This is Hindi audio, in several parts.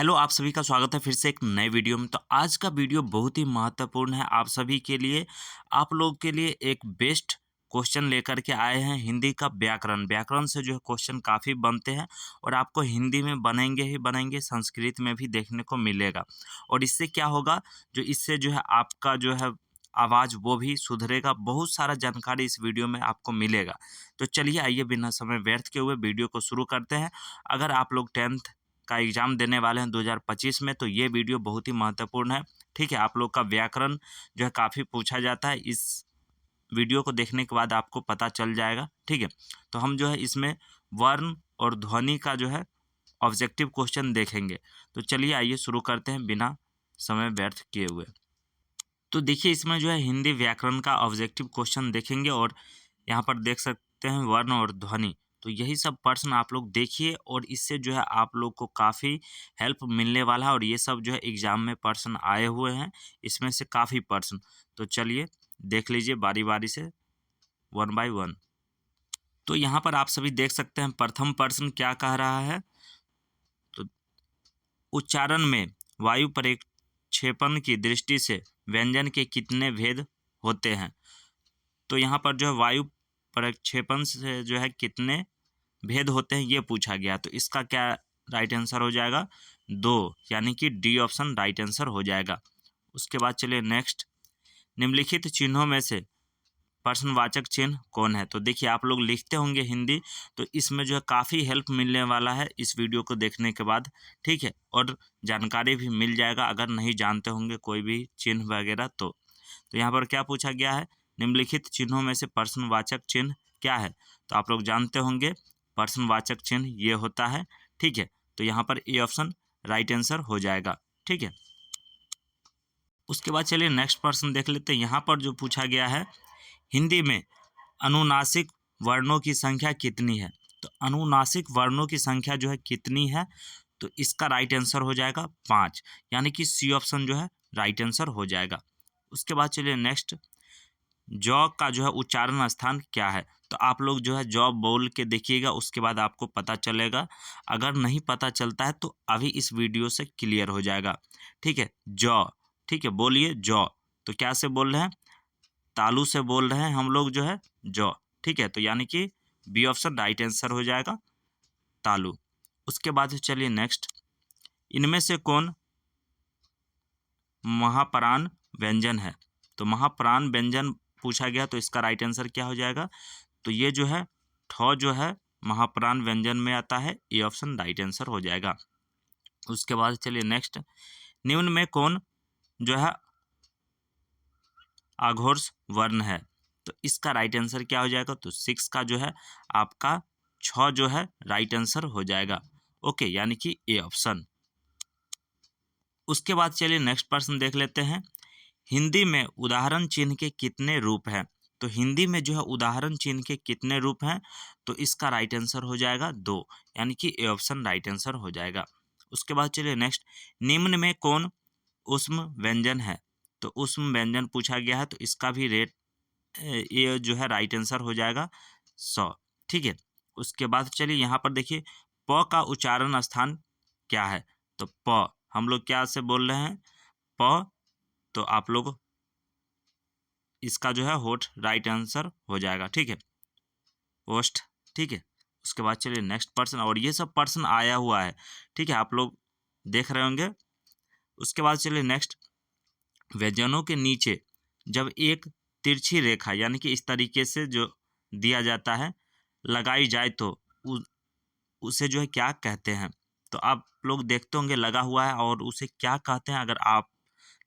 हेलो, आप सभी का स्वागत है फिर से एक नए वीडियो में। तो आज का वीडियो बहुत ही महत्वपूर्ण है आप सभी के लिए। आप लोग के लिए एक बेस्ट क्वेश्चन लेकर के आए हैं, हिंदी का व्याकरण। व्याकरण से जो है क्वेश्चन काफ़ी बनते हैं और आपको हिंदी में बनेंगे ही बनेंगे, संस्कृत में भी देखने को मिलेगा। और इससे क्या होगा, जो इससे जो है आपका जो है आवाज़ वो भी सुधरेगा। बहुत सारा जानकारी इस वीडियो में आपको मिलेगा। तो चलिए आइए बिना समय व्यर्थ किए हुए वीडियो को शुरू करते हैं। अगर आप लोग 10th का एग्ज़ाम देने वाले हैं 2025 में, तो ये वीडियो बहुत ही महत्वपूर्ण है। ठीक है, आप लोग का व्याकरण जो है काफ़ी पूछा जाता है। इस वीडियो को देखने के बाद आपको पता चल जाएगा। ठीक है, तो हम जो है इसमें वर्ण और ध्वनि का जो है ऑब्जेक्टिव क्वेश्चन देखेंगे। तो चलिए आइए शुरू करते हैं बिना समय व्यर्थ किए हुए। तो देखिए, इसमें जो है हिंदी व्याकरण का ऑब्जेक्टिव क्वेश्चन देखेंगे और यहाँ पर देख सकते हैं वर्ण और ध्वनि। तो यही सब प्रश्न आप लोग देखिए और इससे जो है आप लोग को काफ़ी हेल्प मिलने वाला है। और ये सब जो है एग्ज़ाम में प्रश्न आए हुए हैं, इसमें से काफ़ी प्रश्न। तो चलिए देख लीजिए बारी बारी से, वन बाय वन। तो यहाँ पर आप सभी देख सकते हैं प्रथम प्रश्न क्या कह रहा है। तो उच्चारण में वायु परिक्षेपण की दृष्टि से व्यंजन के कितने भेद होते हैं। तो यहाँ पर जो है वायु प्रक्षेपण से जो है कितने भेद होते हैं ये पूछा गया। तो इसका क्या राइट आंसर हो जाएगा, 2, यानी कि डी ऑप्शन राइट आंसर हो जाएगा। उसके बाद चलिए नेक्स्ट, निम्नलिखित चिन्हों में से प्रश्नवाचक चिन्ह कौन है। तो देखिए, आप लोग लिखते होंगे हिंदी, तो इसमें जो है काफ़ी हेल्प मिलने वाला है इस वीडियो को देखने के बाद। ठीक है, और जानकारी भी मिल जाएगा अगर नहीं जानते होंगे कोई भी चिन्ह वगैरह। तो यहाँ पर क्या पूछा गया है, निम्नलिखित चिन्हों में से प्रश्नवाचक चिन्ह क्या है। तो आप लोग जानते होंगे प्रश्नवाचक चिन्ह ये होता है। ठीक है, तो यहाँ पर ए ऑप्शन राइट आंसर हो जाएगा। ठीक है, उसके बाद चलिए नेक्स्ट प्रश्न देख लेते हैं। यहाँ पर जो पूछा गया है, हिंदी में अनुनासिक वर्णों की संख्या कितनी है। तो अनुनासिक वर्णों की संख्या जो है कितनी है, तो इसका राइट आंसर हो जाएगा 5, यानी कि सी ऑप्शन जो है राइट आंसर हो जाएगा। उसके बाद चलिए नेक्स्ट, जौ का जो है उच्चारण स्थान क्या है। तो आप लोग जो है जौ बोल के देखिएगा, उसके बाद आपको पता चलेगा। अगर नहीं पता चलता है तो अभी इस वीडियो से क्लियर हो जाएगा। ठीक है, जौ। ठीक है, बोलिए जौ। तो क्या से बोल रहे हैं, तालू से बोल रहे हैं हम लोग जो है जौ। ठीक है, तो यानी कि बी ऑप्शन राइट आंसर हो जाएगा, तालू। उसके बाद चलिए नेक्स्ट, इनमें से कौन महाप्राण व्यंजन है। तो महाप्राण व्यंजन पूछा गया, तो इसका राइट आंसर क्या हो जाएगा। तो ये जो है ठौ जो है महाप्राण व्यंजन में आता है, ये ऑप्शन राइट आंसर हो जाएगा। उसके बाद चलिए नेक्स्ट, निम्न में कौन जो है आघोष वर्ण है। तो इसका राइट आंसर क्या हो जाएगा। तो 6 का जो है आपका 6 जो है राइट आंसर हो जाएगा। ओके, यानी कि ए ऑप्शन। उसके बाद चलिए नेक्स्ट प्रश्न देख लेते हैं, हिंदी में उदाहरण चिन्ह के कितने रूप हैं। तो हिंदी में जो है उदाहरण चिन्ह के कितने रूप हैं, तो इसका राइट आंसर हो जाएगा 2, यानी कि ए ऑप्शन राइट आंसर हो जाएगा। उसके बाद चलिए नेक्स्ट, निम्न में कौन ऊष्म व्यंजन है। तो ऊष्म व्यंजन पूछा गया है, तो इसका भी रेट ये जो है राइट आंसर हो जाएगा 100। ठीक है, उसके बाद चलिए यहाँ पर देखिए, प का उच्चारण स्थान क्या है। तो प हम लोग क्या से बोल रहे हैं, प। तो आप लोग इसका जो है होठ राइट आंसर हो जाएगा। ठीक है, पोस्ट। ठीक है, उसके बाद चलिए नेक्स्ट पर्सन, और ये सब पर्सन आया हुआ है। ठीक है, आप लोग देख रहे होंगे। उसके बाद चलिए नेक्स्ट, व्यंजनों के नीचे जब एक तिरछी रेखा, यानी कि इस तरीके से जो दिया जाता है, लगाई जाए तो उसे जो है क्या कहते हैं। तो आप लोग देखते होंगे लगा हुआ है, और उसे क्या कहते हैं अगर आप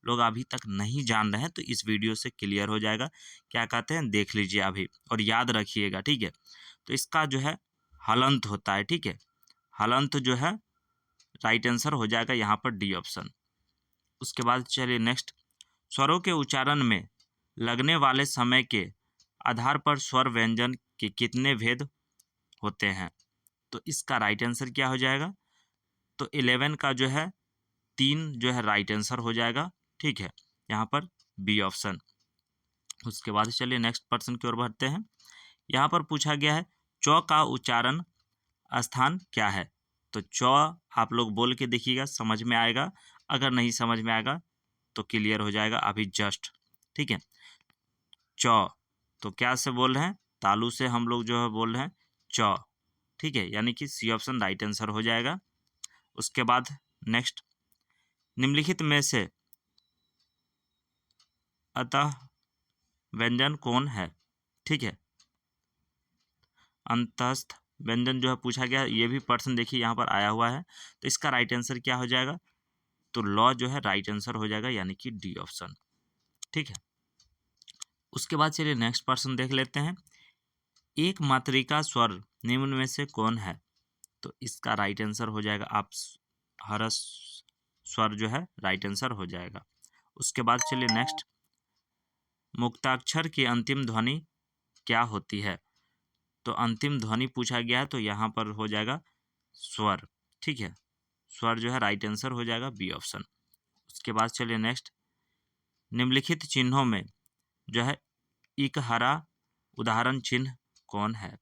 लोग अभी तक नहीं जान रहे हैं तो इस वीडियो से क्लियर हो जाएगा। क्या कहते हैं देख लीजिए अभी और याद रखिएगा। ठीक है, तो इसका जो है हलंत होता है। ठीक है, हलंत जो है राइट आंसर हो जाएगा यहाँ पर डी ऑप्शन। उसके बाद चलिए नेक्स्ट, स्वरों के उच्चारण में लगने वाले समय के आधार पर स्वर व्यंजन के कितने भेद होते हैं। तो इसका राइट आंसर क्या हो जाएगा। तो 11 का जो है 3 जो है राइट आंसर हो जाएगा। ठीक है, यहाँ पर बी ऑप्शन। उसके बाद चलिए नेक्स्ट प्रश्न की ओर बढ़ते हैं। यहाँ पर पूछा गया है, चौ का उच्चारण स्थान क्या है। तो चौ आप लोग बोल के देखिएगा, समझ में आएगा। अगर नहीं समझ में आएगा तो क्लियर हो जाएगा अभी जस्ट। ठीक है, चौ तो क्या से बोल रहे हैं, तालू से हम लोग जो है बोल रहे हैं चौ। ठीक है, यानी कि सी ऑप्शन राइट आंसर हो जाएगा। उसके बाद नेक्स्ट, निम्नलिखित में से अतः व्यंजन कौन है। ठीक है, अंतस्थ व्यंजन जो है पूछा गया, ये भी पर्सन देखिए यहाँ पर आया हुआ है, तो इसका राइट आंसर क्या हो जाएगा, तो लॉ जो है राइट आंसर हो जाएगा, यानी कि डी ऑप्शन। ठीक है, उसके बाद चलिए नेक्स्ट पर्सन देख लेते हैं। एक मात्रिका स्वर निम्न में से कौन है, तो इसका राइट आंसर हो जाएगा आप हरस स्वर जो है राइट आंसर हो जाएगा। उसके बाद चलिए नेक्स्ट, मुक्ताक्षर की अंतिम ध्वनि क्या होती है, तो अंतिम ध्वनि पूछा गया है, तो यहाँ पर हो जाएगा स्वर। ठीक है, स्वर जो है राइट आंसर हो जाएगा बी ऑप्शन। उसके बाद चलिए नेक्स्ट, निम्नलिखित चिन्हों में जो है इक हरा उदाहरण चिन्ह कौन है,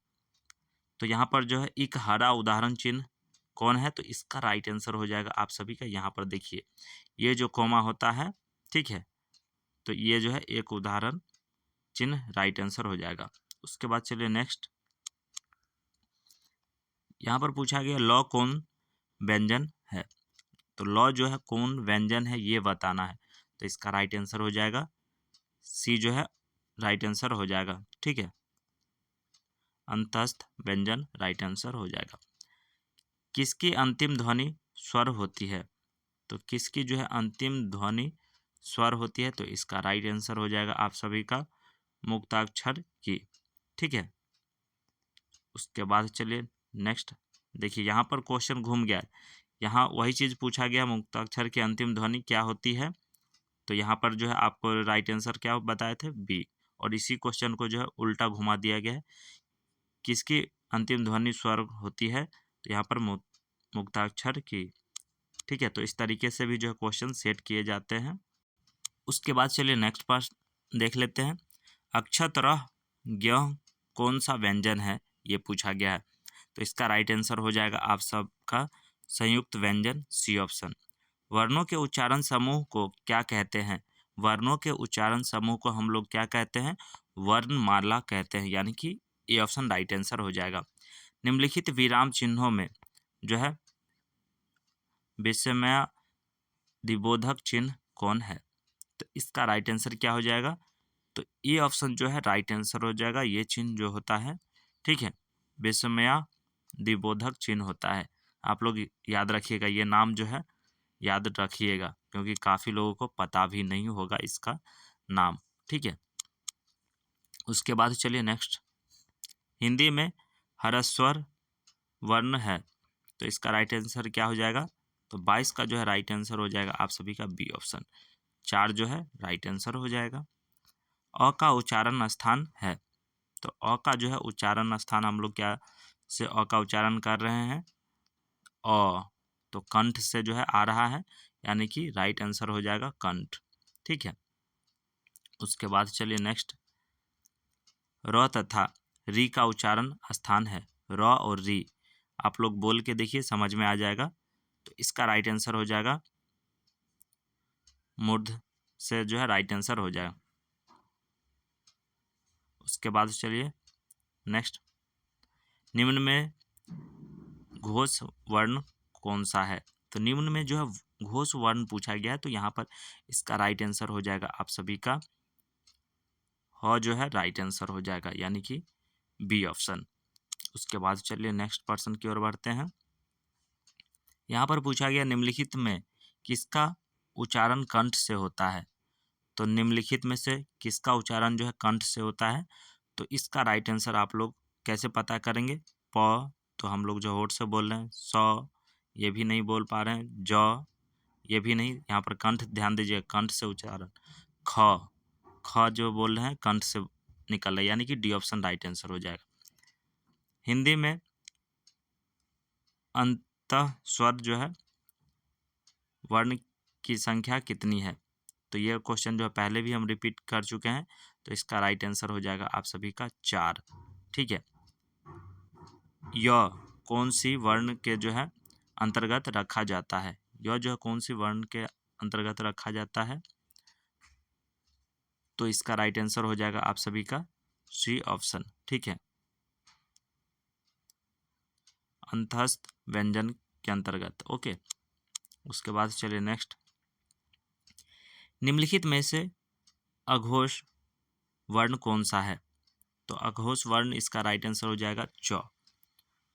तो यहाँ पर जो है इक हरा उदाहरण चिन्ह कौन है, तो इसका राइट आंसर हो जाएगा आप सभी का, यहाँ पर देखिए ये जो कोमा होता है, ठीक है, तो ये जो है एक उदाहरण चिन्ह राइट आंसर हो जाएगा। उसके बाद चलिए नेक्स्ट, यहाँ पर पूछा गया लॉ कौन व्यंजन है, तो लॉ जो है कौन व्यंजन है ये बताना है, तो इसका राइट आंसर हो जाएगा सी जो है राइट आंसर हो जाएगा। ठीक है, अंतस्थ व्यंजन राइट आंसर हो जाएगा। किसकी अंतिम ध्वनि स्वर होती है, तो किसकी जो है अंतिम ध्वनि स्वर होती है, तो इसका राइट आंसर हो जाएगा आप सभी का मुक्ताक्षर की। ठीक है, उसके बाद चलिए नेक्स्ट, देखिए यहाँ पर क्वेश्चन घूम गया, यहाँ वही चीज़ पूछा गया मुक्ताक्षर की अंतिम ध्वनि क्या होती है, तो यहाँ पर जो है आपको राइट आंसर क्या बताए थे बी, और इसी क्वेश्चन को जो है उल्टा घुमा दिया गया है, किसकी अंतिम ध्वनि स्वर होती है, तो यहाँ पर मुक्ताक्षर की। ठीक है, तो इस तरीके से भी जो है क्वेश्चन सेट किए जाते हैं। उसके बाद चलिए नेक्स्ट पार्ट देख लेते हैं। अक्षतरह ज्ञ कौन सा व्यंजन है, ये पूछा गया है, तो इसका राइट आंसर हो जाएगा आप सबका संयुक्त व्यंजन सी ऑप्शन। वर्णों के उच्चारण समूह को क्या कहते हैं, वर्णों के उच्चारण समूह को हम लोग क्या कहते हैं, वर्णमाला कहते हैं, यानी कि ए ऑप्शन राइट आंसर हो जाएगा। निम्नलिखित विराम चिन्हों में जो है विस्मय दिबोधक चिन्ह कौन है, तो इसका राइट आंसर क्या हो जाएगा, तो ए ऑप्शन जो है राइट आंसर हो जाएगा। ये चिन्ह जो होता है, ठीक है, विस्मया दिबोधक चिन्ह होता है। आप लोग याद रखिएगा, ये नाम जो है याद रखिएगा, क्योंकि काफ़ी लोगों को पता भी नहीं होगा इसका नाम। ठीक है, उसके बाद चलिए नेक्स्ट, हिंदी में ह्रस्वर वर्ण है, तो इसका राइट आंसर क्या हो जाएगा, तो 22 का जो है राइट आंसर हो जाएगा आप सभी का बी ऑप्शन, 4 जो है राइट आंसर हो जाएगा। अ का उच्चारण स्थान है, तो अ का जो है उच्चारण स्थान हम लोग क्या से अ का उच्चारण कर रहे हैं, अ, तो कंठ से जो है आ रहा है, यानी कि राइट आंसर हो जाएगा कंठ। ठीक है, उसके बाद चलिए नेक्स्ट, र तथा री का उच्चारण स्थान है, र और री आप लोग बोल के देखिए, समझ में आ जाएगा, तो इसका राइट आंसर हो जाएगा मूर्ध से जो है राइट आंसर हो जाएगा। उसके बाद चलिए नेक्स्ट, निम्न में घोष वर्ण कौन सा है, तो निम्न में जो है घोष वर्ण पूछा गया है, तो यहाँ पर इसका राइट आंसर हो जाएगा आप सभी का ह जो है राइट आंसर हो जाएगा, यानी कि बी ऑप्शन। उसके बाद चलिए नेक्स्ट पर्सन की ओर बढ़ते हैं। यहाँ पर पूछा गया निम्नलिखित में किसका उच्चारण कंठ से होता है, तो निम्नलिखित में से किसका उच्चारण जो है कंठ से होता है, तो इसका राइट आंसर आप लोग कैसे पता करेंगे, प तो हम लोग जो होठ से बोल रहे हैं, स ये भी नहीं बोल पा रहे हैं, ज ये भी नहीं, यहाँ पर कंठ ध्यान दीजिए, कंठ से उच्चारण, ख ख जो बोल रहे हैं कंठ से निकल रहा है, यानी कि डी ऑप्शन राइट आंसर हो जाएगा। हिंदी में अंतः स्वर जो है वर्ण की संख्या कितनी है, तो ये क्वेश्चन जो है पहले भी हम रिपीट कर चुके हैं, तो इसका राइट आंसर हो जाएगा आप सभी का 4। ठीक है, य कौन सी वर्ण के जो है अंतर्गत रखा जाता है। यह जो है कौन सी वर्ण के अंतर्गत रखा जाता है? तो इसका राइट आंसर हो जाएगा आप सभी का सी ऑप्शन। ठीक है, अंतस्थ व्यंजन के अंतर्गत। ओके, उसके बाद चलिए नेक्स्ट, निम्नलिखित में से अघोष वर्ण कौन सा है? तो अघोष वर्ण इसका राइट आंसर हो जाएगा च।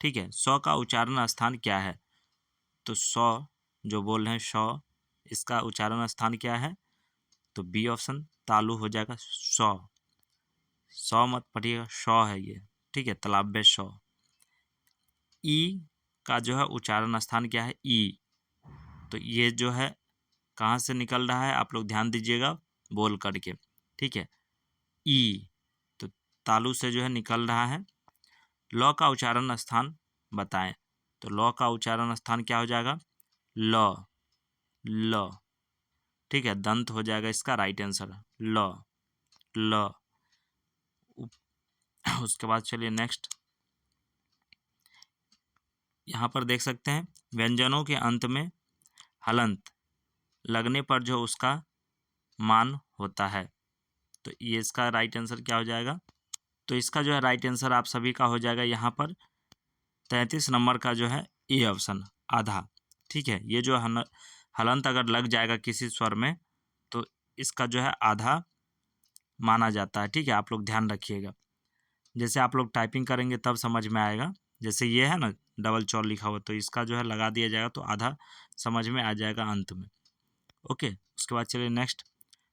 ठीक है, सौ का उच्चारण स्थान क्या है? तो सौ जो बोल रहे हैं सौ, इसका उच्चारण स्थान क्या है? तो बी ऑप्शन तालु हो जाएगा। सौ, सौ मत पढ़िएगा, शौ है ये। ठीक है, तालाब शौ। ई का जो है उच्चारण स्थान क्या है? ई। तो ये जो है कहाँ से निकल रहा है आप लोग ध्यान दीजिएगा बोल करके। ठीक है, ई तो तालु से जो है निकल रहा है। लौ का उच्चारण स्थान बताएं। तो लौ का उच्चारण स्थान क्या हो जाएगा? ल। ल। ठीक है, दंत हो जाएगा इसका राइट आंसर। ल। ल। उसके बाद चलिए नेक्स्ट, यहाँ पर देख सकते हैं व्यंजनों के अंत में हलंत लगने पर जो उसका मान होता है। तो ये इसका राइट आंसर क्या हो जाएगा? तो इसका जो है राइट आंसर आप सभी का हो जाएगा यहाँ पर 33 नंबर का जो है ए ऑप्शन, आधा। ठीक है, ये जो हलंत अगर लग जाएगा किसी स्वर में तो इसका जो है आधा माना जाता है। ठीक है, आप लोग ध्यान रखिएगा, जैसे आप लोग टाइपिंग करेंगे तब समझ में आएगा। जैसे ये है ना डबल चौर लिखा हुआ, तो इसका जो है लगा दिया जाएगा तो आधा समझ में आ जाएगा अंत में। ओके, उसके बाद चलिए नेक्स्ट,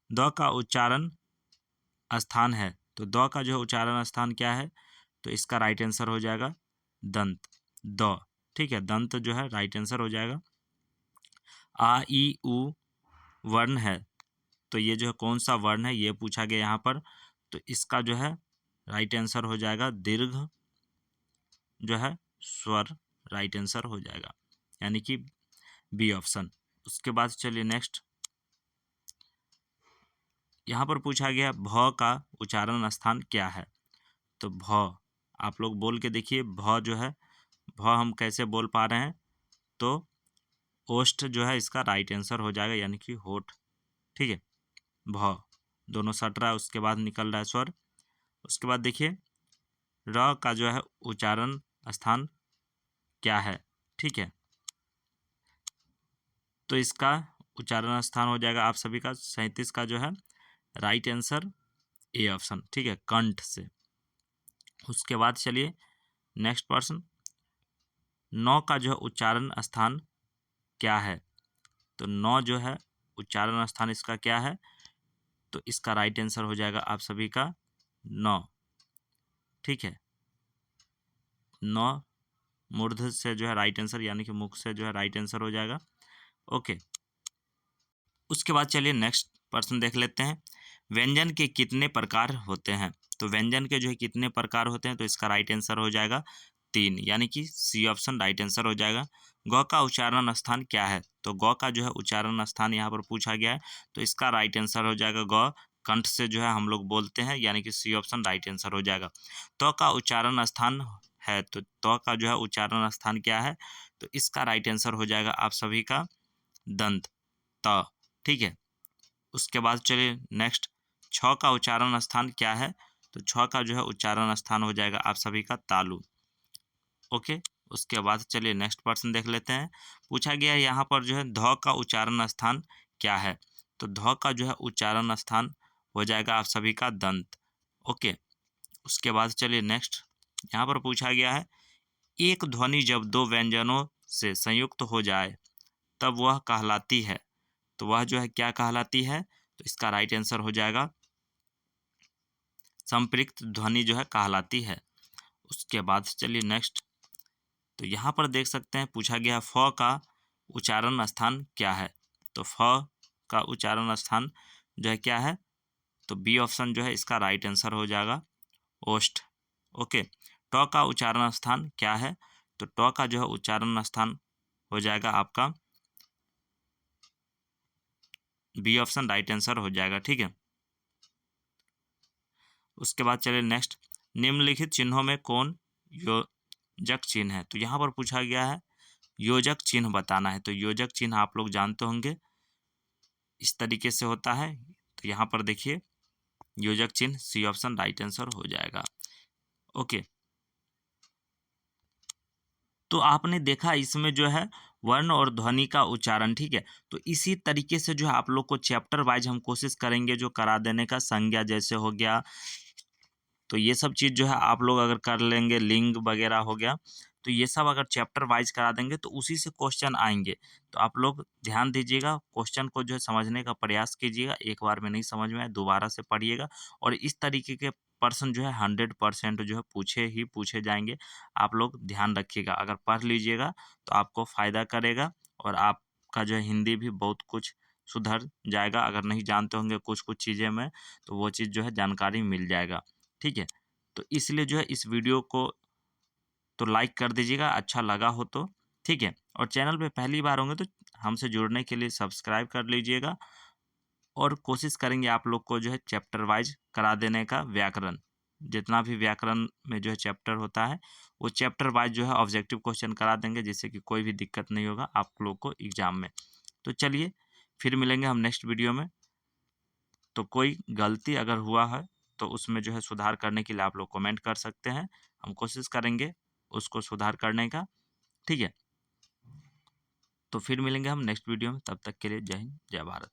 द का उच्चारण स्थान है। तो द का जो है उच्चारण स्थान क्या है? तो इसका राइट आंसर हो जाएगा दंत, द। ठीक है, दंत जो है राइट आंसर हो जाएगा। आ ई उ वर्ण है, तो ये जो है कौन सा वर्ण है ये पूछा गया यहाँ पर। तो इसका जो है राइट आंसर हो जाएगा दीर्घ जो है स्वर, राइट आंसर हो जाएगा, यानी कि बी ऑप्शन। उसके बाद चलिए नेक्स्ट, यहाँ पर पूछा गया भ का उच्चारण स्थान क्या है? तो भ आप लोग बोल के देखिए, भ जो है भ हम कैसे बोल पा रहे हैं? तो ओष्ठ जो है इसका राइट आंसर हो जाएगा, यानी कि होठ। ठीक है, भ दोनों सट रहा है, उसके बाद निकल रहा है स्वर। उसके बाद देखिए र का जो है उच्चारण स्थान क्या है? ठीक है, तो इसका उच्चारण स्थान हो जाएगा आप सभी का 37 का जो है राइट आंसर ए ऑप्शन। ठीक है, कंठ से। उसके बाद चलिए नेक्स्ट प्रश्न, नौ का जो है उच्चारण स्थान क्या है? तो नौ जो है उच्चारण स्थान इसका क्या है? तो इसका राइट आंसर हो जाएगा आप सभी का नौ। ठीक है, नौ मूर्ध से जो है राइट आंसर, यानी कि मुख से जो है राइट आंसर हो जाएगा। ओके, उसके बाद चलिए नेक्स्ट प्रश्न देख लेते हैं, व्यंजन के कितने प्रकार होते हैं? तो व्यंजन के जो है कितने प्रकार होते हैं? तो इसका राइट आंसर हो जाएगा 3, यानी कि सी ऑप्शन राइट आंसर हो जाएगा। गौ का उच्चारण स्थान क्या है? तो गौ का जो है उच्चारण स्थान यहाँ पर पूछा गया है, तो इसका राइट आंसर हो जाएगा गौ, कंठ से जो है हम लोग बोलते हैं, यानी कि सी ऑप्शन राइट आंसर हो जाएगा। तो का उच्चारण स्थान है, तो का जो है उच्चारण स्थान क्या है? तो इसका राइट आंसर हो जाएगा आप सभी का दंत, त। ठीक है, उसके बाद चलिए नेक्स्ट, छ का उच्चारण स्थान क्या है? तो छ का जो है उच्चारण स्थान हो जाएगा आप सभी का तालु। ओके, उसके बाद चलिए नेक्स्ट प्रश्न देख लेते हैं, पूछा गया है यहाँ पर जो है ध का उच्चारण स्थान क्या है? तो ध का जो है उच्चारण स्थान हो जाएगा आप सभी का दंत। ओके, उसके बाद चलिए नेक्स्ट, यहाँ पर पूछा गया है एक ध्वनि जब दो व्यंजनों से संयुक्त हो जाए तब वह कहलाती है। तो वह जो है क्या कहलाती है? तो इसका राइट आंसर हो जाएगा संपृक्त ध्वनि जो है कहलाती है। उसके बाद चलिए नेक्स्ट, तो यहाँ पर देख सकते हैं पूछा गया फ का उच्चारण स्थान क्या है? तो फ का उच्चारण स्थान जो है क्या है? तो बी ऑप्शन जो है इसका राइट आंसर हो जाएगा ओष्ठ। ओके, ट का उच्चारण स्थान क्या है? तो ट का जो है उच्चारण स्थान हो जाएगा आपका बी ऑप्शन राइट आंसर हो जाएगा। ठीक है, उसके बाद चलिए नेक्स्ट, निम्नलिखित चिन्हों में कौन योजक चिन्ह है? तो यहाँ पर पूछा गया है योजक चिन्ह बताना है। तो योजक चिन्ह आप लोग जानते होंगे, इस तरीके से होता है। तो यहाँ पर देखिए योजक चिन्ह, सी ऑप्शन राइट आंसर हो जाएगा। ओके, तो आपने देखा इसमें जो है वर्ण और ध्वनि का उच्चारण, ठीक है। तो इसी तरीके से जो है आप लोग को चैप्टर वाइज हम कोशिश करेंगे जो करा देने का। संज्ञा जैसे हो गया, तो ये सब चीज़ जो है आप लोग अगर कर लेंगे, लिंग वगैरह हो गया, तो ये सब अगर चैप्टर वाइज करा देंगे तो उसी से क्वेश्चन आएंगे। तो आप लोग ध्यान दीजिएगा, क्वेश्चन को जो है समझने का प्रयास कीजिएगा। एक बार में नहीं समझ में आए दोबारा से पढ़िएगा, और इस तरीके के प्रश्न जो है 100% जो है पूछे ही पूछे जाएंगे। आप लोग ध्यान रखिएगा, अगर पढ़ लीजिएगा तो आपको फ़ायदा करेगा, और आपका जो है हिंदी भी बहुत कुछ सुधर जाएगा। अगर नहीं जानते होंगे कुछ कुछ चीज़ें में, तो वो चीज़ जो है जानकारी मिल जाएगा, ठीक है। तो इसलिए जो है इस वीडियो को तो लाइक कर दीजिएगा अच्छा लगा हो तो, ठीक है। और चैनल पे पहली बार होंगे तो हमसे जुड़ने के लिए सब्सक्राइब कर लीजिएगा, और कोशिश करेंगे आप लोग को जो है चैप्टर वाइज करा देने का। व्याकरण, जितना भी व्याकरण में जो है चैप्टर होता है वो चैप्टर वाइज जो है ऑब्जेक्टिव क्वेश्चन करा देंगे, जिससे कि कोई भी दिक्कत नहीं होगा आप लोग को एग्जाम में। तो चलिए फिर मिलेंगे हम नेक्स्ट वीडियो में। तो कोई गलती अगर हुआ है तो उसमें जो है सुधार करने के लिए आप लोग कमेंट कर सकते हैं, हम कोशिश करेंगे उसको सुधार करने का, ठीक है। तो फिर मिलेंगे हम नेक्स्ट वीडियो में, तब तक के लिए जय हिंद जय भारत।